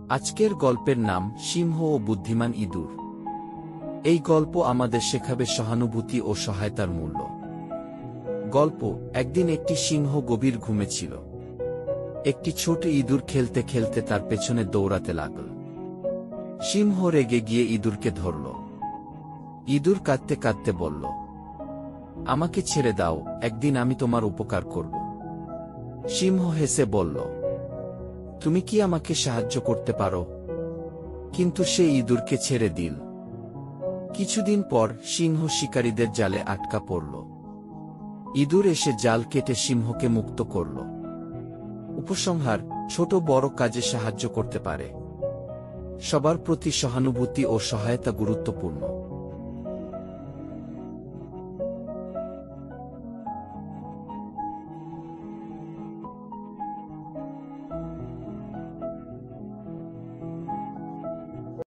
আজকের গল্পের নাম সিংহ ও বুদ্ধিমান ইঁদুর। এই গল্প আমাদের শেখাবে সহানুভূতি ও সহায়তার মূল্য। গল্প। একদিন একটি সিংহ গভীর ঘুমে ছিল। একটি ছোট ইঁদুর খেলতে খেলতে তার পেছনে দৌড়াতে লাগল। সিংহ রেগে গিয়ে ইঁদুরকে ধরল। ইঁদুর কাঁদতে কাঁদতে বলল, আমাকে ছেড়ে দাও, একদিন আমি তোমার উপকার করব। সিংহ হেসে বলল, তুমি কি আমাকে সাহায্য করতে পারো? কিন্তু সে ইঁদুরকে ছেড়ে দিল। কিছুদিন পর সিংহ শিকারীদের জালে আটকা পড়ল। ইঁদুর এসে জাল কেটে সিংহকে মুক্ত করল। উপসংহার: ছোট বড় কাজে সাহায্য করতে পারে। সবার প্রতি সহানুভূতি ও সহায়তা গুরুত্বপূর্ণ।